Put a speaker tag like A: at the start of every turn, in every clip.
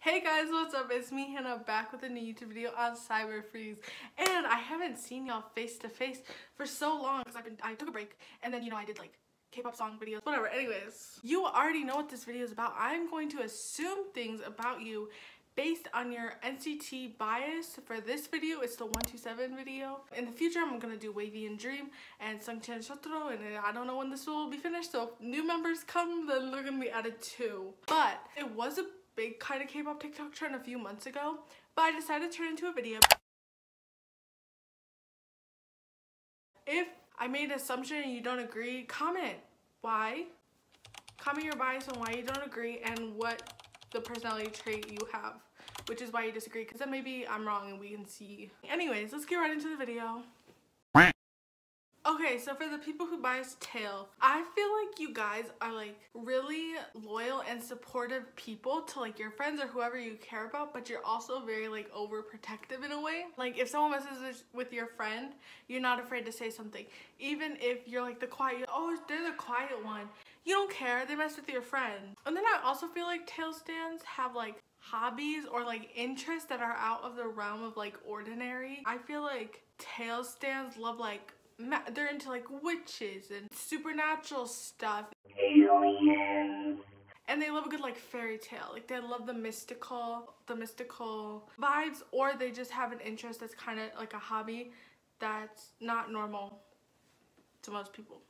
A: Hey guys, what's up? It's me, Hannah, back with a new YouTube video on cyberfreeze. And I haven't seen y'all face to face for so long because I took a break and then I did like K-pop song videos, whatever. Anyways, you already know what this video is about. I'm going to assume things about you based on your NCT bias. For this video, it's the 127 video. In the future, I'm gonna do Wavy and Dream and nctzens, and I don't know when this will be finished, so if new members come, then they're gonna be added too. But it was a big kind of K-pop TikTok trend a few months ago, but I decided to turn it into a video. If I made an assumption and you don't agree, comment why. Comment your bias on why you don't agree and what the personality trait you have, which is why you disagree, because then maybe I'm wrong and we can see. Anyways, let's get right into the video. Okay, so for the people who bias tail, I feel like you guys are like really loyal and supportive people to like your friends or whoever you care about, but you're also very like overprotective in a way. Like if someone messes with your friend, you're not afraid to say something. Even if you're like the quiet, oh, they're the quiet one. You don't care, they mess with your friend. And then I also feel like tail stands have like hobbies or like interests that are out of the realm of like ordinary. I feel like tail stands love like they're into like witches and supernatural stuff. Aliens. And they love a good like fairy tale. Like they love the mystical vibes, or they just have an interest that's kind of like a hobby that's not normal to most people.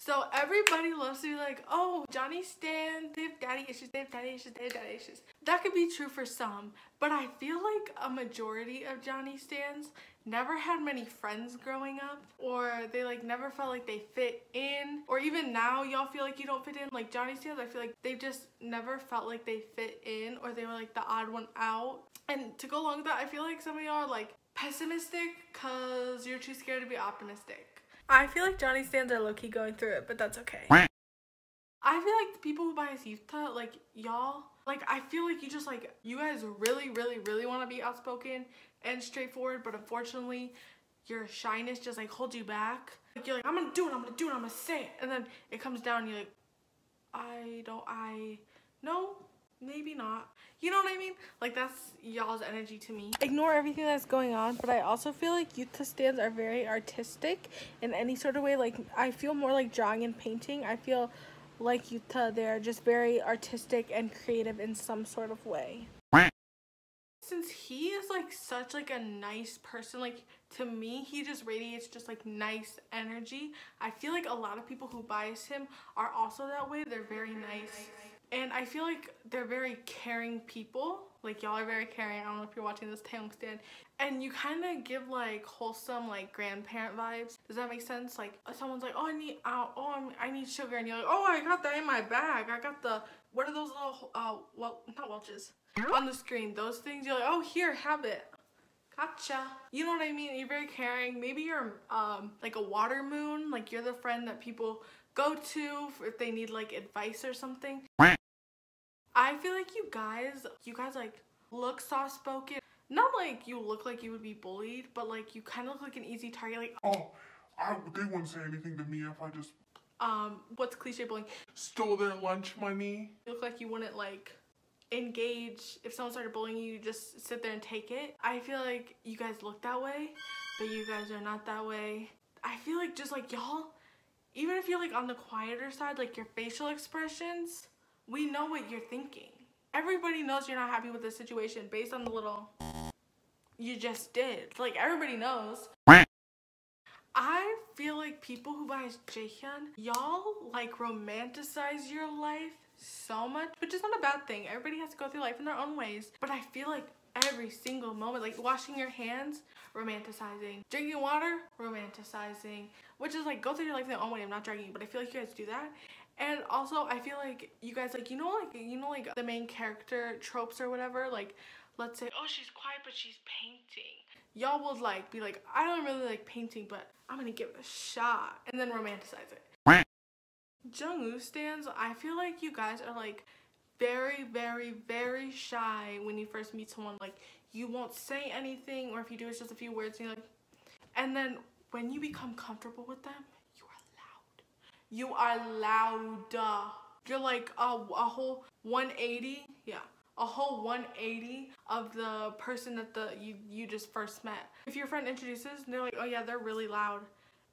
A: So everybody loves to be like, oh, Johnny Stan, they have daddy issues, they have daddy issues, they have daddy issues. That could be true for some, but I feel like a majority of Johnny Stans never had many friends growing up, or they like never felt like they fit in, or even now y'all feel like you don't fit in. Like Johnny Stans, I feel like they just never felt like they fit in, or they were like the odd one out. And to go along with that, I feel like some of y'all are like pessimistic because you're too scared to be optimistic. I feel like Johnny Stans are low-key going through it, but that's okay. I feel like the people who bias Yuta, like y'all, like I feel like you guys really want to be outspoken and straightforward, but unfortunately your shyness just like holds you back. Like you're like, I'm gonna do it, I'm gonna say it, and then it comes down and you're like, no, maybe not. You know what I mean? Like that's y'all's energy to me. Ignore everything that's going on, but I also feel like Yuta stans are very artistic in any sort of way. Like I feel more like drawing and painting. I feel like Yuta, they're just very artistic and creative in some sort of way. Since he is like such like a nice person, like to me he just radiates just like nice energy. I feel like a lot of people who bias him are also that way. They're very nice. And I feel like they're very caring people. Like y'all are very caring. I don't know if you're watching this taeyong stand. And you kind of give like wholesome like grandparent vibes. Does that make sense? Like someone's like, oh I need sugar, and you're like, oh I got that in my bag. I got the, what are those little well, not Welch's on the screen, those things. You're like, oh here, have it. Gotcha. You know what I mean? You're very caring. Maybe you're like a water moon. Like you're the friend that people go to if they need like advice or something. I feel like you guys like look soft-spoken. Not like you look like you would be bullied, but like you kind of look like an easy target. Like, oh, they wouldn't say anything to me if I just what's cliche bullying? Stole their lunch money. You look like you wouldn't like engage if someone started bullying you. You just sit there and take it. I feel like you guys look that way, but you guys are not that way. I feel like just like y'all, even if you're like on the quieter side, like your facial expressions, we know what you're thinking. Everybody knows you're not happy with the situation based on the little you just did. Like everybody knows. I feel like people who bias Jayhyun, y'all like romanticize your life so much, which is not a bad thing. Everybody has to go through life in their own ways, but I feel like every single moment, like washing your hands, romanticizing, drinking water, romanticizing, which is like go through your life in their own way. I'm not dragging you, but I feel like you guys do that. And also I feel like you guys like, you know like the main character tropes or whatever, like let's say, oh she's quiet but she's painting. Y'all would like be like, I don't really like painting, but I'm gonna give it a shot, and then romanticize it. Jungwoo stans, I feel like you guys are like very shy when you first meet someone. Like you won't say anything, or if you do it's just a few words and you're like, and then when you become comfortable with them, you are loud. You're like a whole 180, yeah, a whole 180 of the person that you just first met. If your friend introduces and they're like, oh yeah, they're really loud,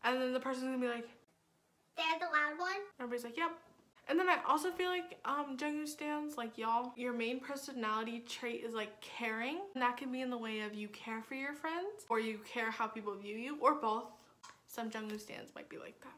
A: and then the person's gonna be like,
B: they're the loud one?
A: Everybody's like, yep. And then I also feel like Jayhyun stans, like y'all, your main personality trait is like caring. And that can be in the way of you care for your friends, or you care how people view you, or both. Some Jayhyun stans might be like that.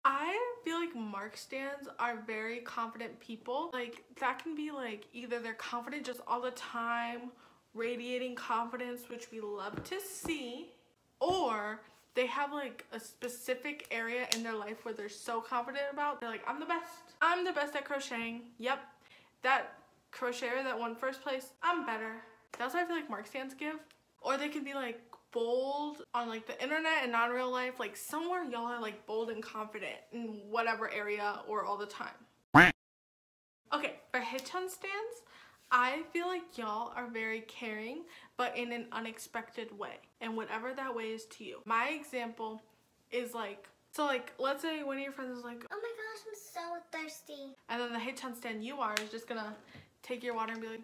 A: I feel like Mark stans are very confident people. Like that can be like either they're confident just all the time, radiating confidence, which we love to see, or they have like a specific area in their life where they're so confident about. They're like, I'm the best. I'm the best at crocheting. Yep, that crocheter that won first place, I'm better. That's what I feel like Mark stans give. Or they can be like bold on like the internet and not in real life. Like somewhere y'all are like bold and confident in whatever area or all the time. Okay, for hedgehog stans, I feel like y'all are very caring, but in an unexpected way, and whatever that way is to you. My example is like, so like, let's say one of your friends is like,
B: oh my gosh, I'm so thirsty.
A: And then the hedgehog stan you are is just gonna take your water and be like,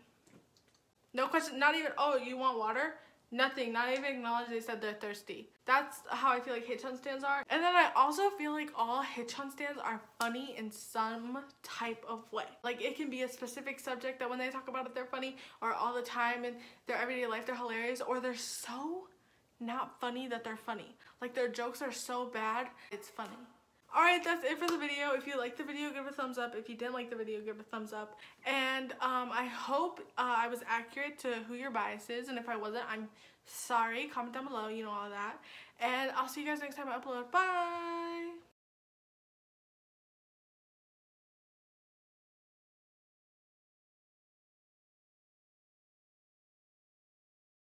A: no question, not even, oh, you want water? Nothing, not even acknowledge they said they're thirsty. That's how I feel like hedgehog stans are. And then I also feel like all hedgehog stans are funny in some type of way. Like it can be a specific subject that when they talk about it they're funny, or all the time in their everyday life they're hilarious, or they're so not funny that they're funny. Like their jokes are so bad, it's funny. Alright, that's it for the video. If you liked the video, give it a thumbs up. If you didn't like the video, give it a thumbs up. And I hope I was accurate to who your bias is. And if I wasn't, I'm sorry. Comment down below, you know, all that. And I'll see you guys next time I upload. Bye!